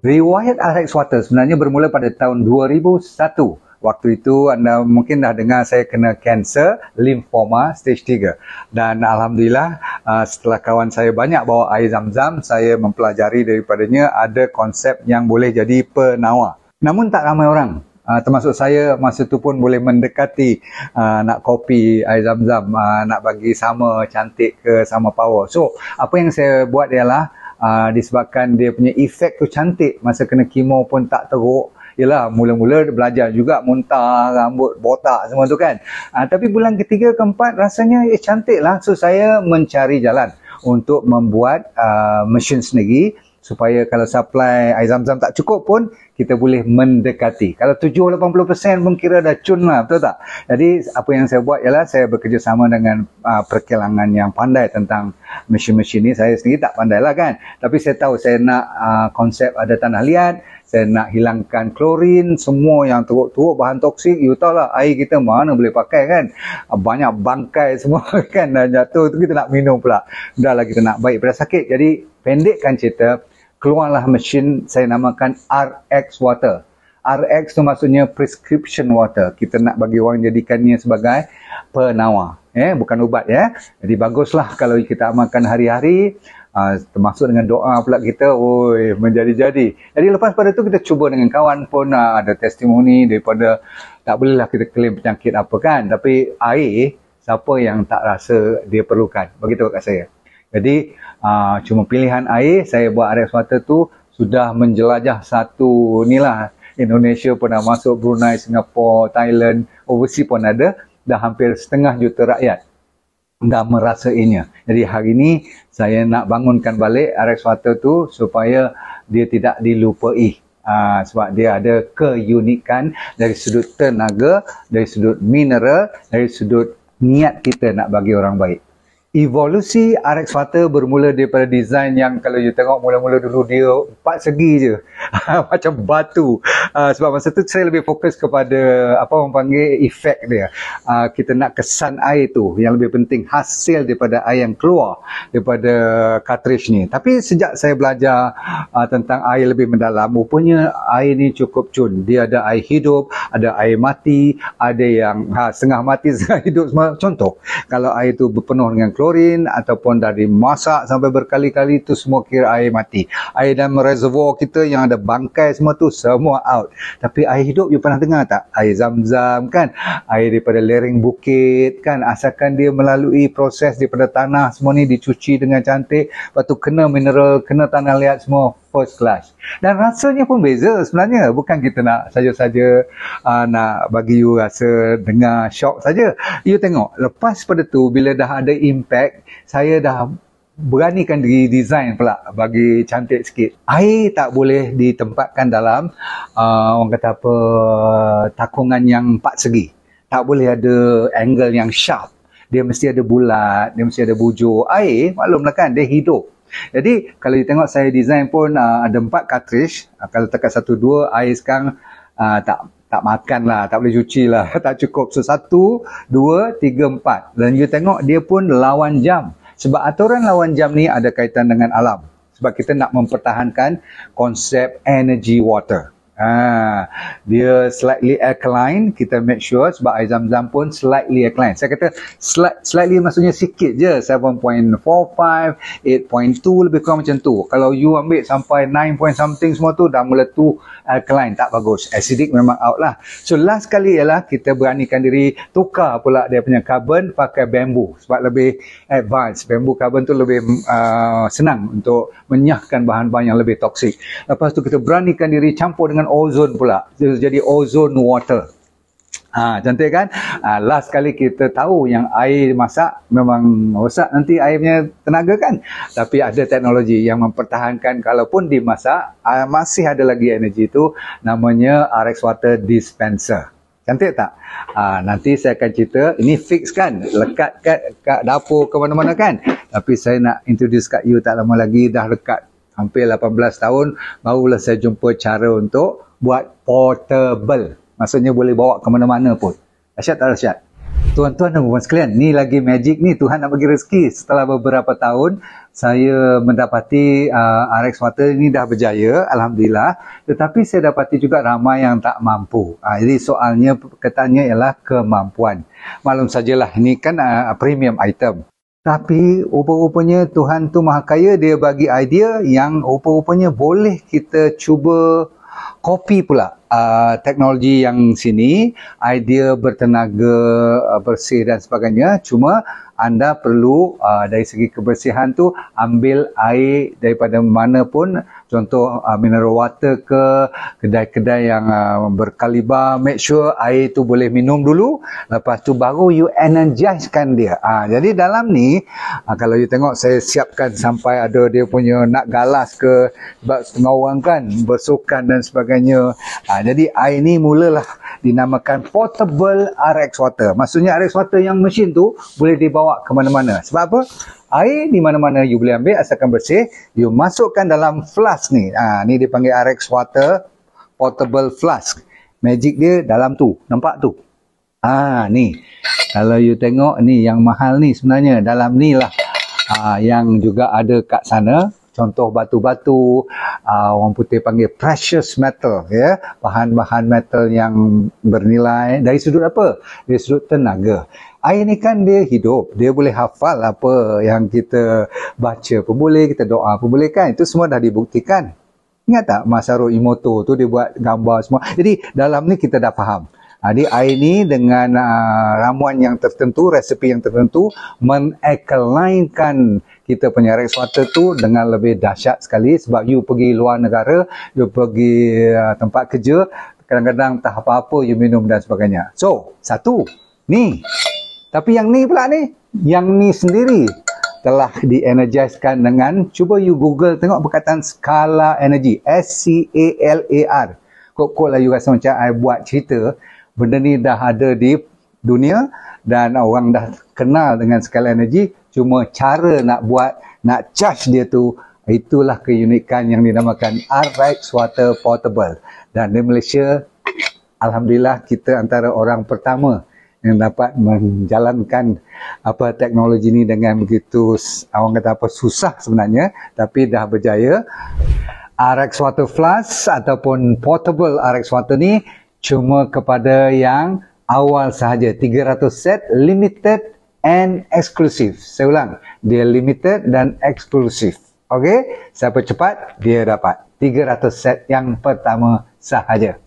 Riwayat RX Water sebenarnya bermula pada tahun 2001. Waktu itu anda mungkin dah dengar saya kena kanser limfoma stage 3. Dan Alhamdulillah setelah kawan saya banyak bawa air zam-zam, saya mempelajari daripadanya ada konsep yang boleh jadi penawar. Namun tak ramai orang, termasuk saya masa tu pun boleh mendekati nak kopi air zam-zam, nak bagi sama cantik ke sama power. So apa yang saya buat ialah disebabkan dia punya efek tu cantik, masa kena kemo pun tak teruk. Yelah, mula-mula belajar juga muntah, rambut botak semua tu kan. Tapi bulan ketiga, keempat rasanya cantik lah. So saya mencari jalan untuk membuat mesin sendiri supaya kalau supply air zam-zam tak cukup pun kita boleh mendekati. Kalau 70-80% pun kira dah cun lah, betul tak? Jadi apa yang saya buat ialah saya bekerjasama dengan perkilangan yang pandai tentang mesin-mesin ni. Saya sendiri tak pandai lah kan. Tapi saya tahu saya nak konsep ada tanah liat, saya nak hilangkan klorin, semua yang teruk-teruk, bahan toksik. You tahu lah, air kita mana boleh pakai kan. Banyak bangkai semua kan, dah jatuh tu kita nak minum pula. Dah lah kita nak baik pada sakit. Jadi pendekkan cerita, keluarlah mesin saya namakan RX Water. RX tu maksudnya prescription water. Kita nak bagi orang jadikannya sebagai penawar. Bukan ubat ya. Jadi baguslah kalau kita amalkan hari-hari. Termasuk dengan doa pula kita, menjadi-jadi. Jadi lepas pada tu kita cuba dengan kawan pun ada testimoni daripada tak bolehlah kita klaim penyakit apa kan. Tapi air, siapa yang tak rasa dia perlukan. Begitu kat saya. Jadi cuma pilihan air, saya buat RX Water tu sudah menjelajah satu ni lah. Indonesia pernah masuk, Brunei, Singapura, Thailand, overseas pun ada. Dah hampir 1,5 juta rakyat dah merasainya. Jadi hari ini saya nak bangunkan balik RX Water tu supaya dia tidak dilupai. Sebab dia ada keunikan dari sudut tenaga, dari sudut mineral, dari sudut niat kita nak bagi orang baik. Evolusi RX Water bermula daripada design yang kalau you tengok mula-mula dulu dia 4 segi je. Macam batu. Sebab masa tu saya lebih fokus kepada apa orang panggil efek dia. Kita nak kesan air tu yang lebih penting, hasil daripada air yang keluar daripada cartridge ni. Tapi sejak saya belajar tentang air lebih mendalam, rupanya air ni cukup cun. Dia ada air hidup, ada air mati, ada yang setengah mati, setengah hidup semua. Contoh, kalau air tu berpenuh dengan klorin ataupun dari masak sampai berkali-kali, tu semua kira air mati. Air dalam reservoir kita yang ada bangkai semua tu semua out. Tapi air hidup, you pernah dengar tak? Air zam-zam kan, air daripada lereng bukit kan, asalkan dia melalui proses daripada tanah semua ni dicuci dengan cantik, lepas tu kena mineral, kena tanah liat, semua first class. Dan rasanya pun beza sebenarnya. Bukan kita nak saja-saja nak bagi you rasa dengar shock saja. You tengok, lepas pada tu bila dah ada impact, saya dah beranikan diri design pula bagi cantik sikit. Air tak boleh ditempatkan dalam orang kata apa, takungan yang 4 segi. Tak boleh ada angle yang sharp. Dia mesti ada bulat, dia mesti ada bujur. Air, maklumlah kan, dia hidup. Jadi kalau you tengok saya design pun ada 4 cartridge. Kalau tekan 1, 2, air sekarang tak makan lah, tak boleh cuci lah, tak cukup. So 1, 2, 3, 4. Dan you tengok dia pun lawan jam. Sebab aturan lawan jam ni ada kaitan dengan alam. Sebab kita nak mempertahankan konsep energy water. Dia slightly alkaline, kita make sure, sebab air zam-zam pun slightly alkaline. Saya kata slightly maksudnya sikit je, 7.45, 8.2, lebih kurang macam tu. Kalau you ambil sampai 9 point something semua tu dah mula tu alkaline, tak bagus. Acidic memang out lah. So last kali ialah kita beranikan diri tukar pula dia punya carbon pakai bambu, sebab lebih advance. Bambu carbon tu lebih senang untuk menyahkan bahan-bahan yang lebih toksik. Lepas tu kita beranikan diri campur dengan ozon pula, jadi ozone water. Cantik kan? Last kali kita tahu yang air masak memang rosak nanti airnya tenaga kan. Tapi ada teknologi yang mempertahankan, kalaupun dimasak masih ada lagi energi tu, namanya RX Water Dispenser. Cantik tak? Nanti saya akan cerita. Ini fix kan? Lekat kat dapur ke mana-mana kan? Tapi saya nak introduce kat you tak lama lagi, dah lekat hampir 18 tahun, barulah saya jumpa cara untuk buat portable. Maksudnya boleh bawa ke mana-mana pun. Dahsyat tak dahsyat? Tuan-tuan dan puan sekalian, ni lagi magic ni. Tuhan nak bagi rezeki. Setelah beberapa tahun, saya mendapati RX Water ini dah berjaya, Alhamdulillah. Tetapi saya dapati juga ramai yang tak mampu. Jadi soalnya katanya ialah kemampuan. Maklum sajalah, ini kan premium item. Tapi rupa-rupanya Tuhan tu Maha Kaya, dia bagi idea yang rupa-rupanya boleh kita cuba copy pula teknologi yang sini, idea bertenaga bersih dan sebagainya. Cuma anda perlu dari segi kebersihan tu ambil air daripada mana pun, contoh mineral water ke, kedai-kedai yang berkaliber, make sure air tu boleh minum dulu, lepas tu baru you energizekan dia. Jadi dalam ni kalau you tengok saya siapkan sampai ada dia punya nak galas ke, sebab setengah orang kan bersukan dan sebagainya. Jadi air ni mulalah dinamakan portable RX Water. Maksudnya RX Water yang mesin tu boleh dibawa ke mana-mana. Sebab apa? Air di mana-mana you boleh ambil asalkan bersih. You masukkan dalam flask ni. Ni dipanggil RX Water Portable Flask. Magic dia dalam tu. Nampak tu? Ni. Kalau you tengok ni yang mahal ni sebenarnya. Dalam ni lah. Yang juga ada kat sana. Contoh batu-batu, orang putih panggil precious metal, ya, bahan-bahan metal yang bernilai dari sudut apa? Dari sudut tenaga. Air ni kan dia hidup, dia boleh hafal apa yang kita baca pun boleh, kita doa pun boleh kan? Itu semua dah dibuktikan. Ingat tak Masaru Emoto tu dia buat gambar semua. Jadi dalam ni kita dah faham. Jadi air ni dengan ramuan yang tertentu, resepi yang tertentu, mengalkalinkan kita punya RX Water tu dengan lebih dahsyat sekali. Sebab you pergi luar negara, you pergi tempat kerja, kadang-kadang tak apa-apa you minum dan sebagainya. So, satu, ni. Tapi yang ni pula ni, yang ni sendiri telah di-energizekan dengan, cuba you Google tengok perkataan skala energi, SCALAR. Kok lah you rasa macam I buat cerita, benda ni dah ada di dunia dan orang dah kenal dengan skala energi. Cuma cara nak buat, nak charge dia tu, itulah keunikan yang dinamakan RX Water Portable. Dan di Malaysia, Alhamdulillah kita antara orang pertama yang dapat menjalankan teknologi ni dengan begitu, orang kata susah sebenarnya, tapi dah berjaya. RX Water Flask ataupun Portable RX Water ni cuma kepada yang awal sahaja, 300 set, limited and exclusive. Saya ulang, dia limited dan eksklusif. Okey, siapa cepat dia dapat 300 set yang pertama sahaja.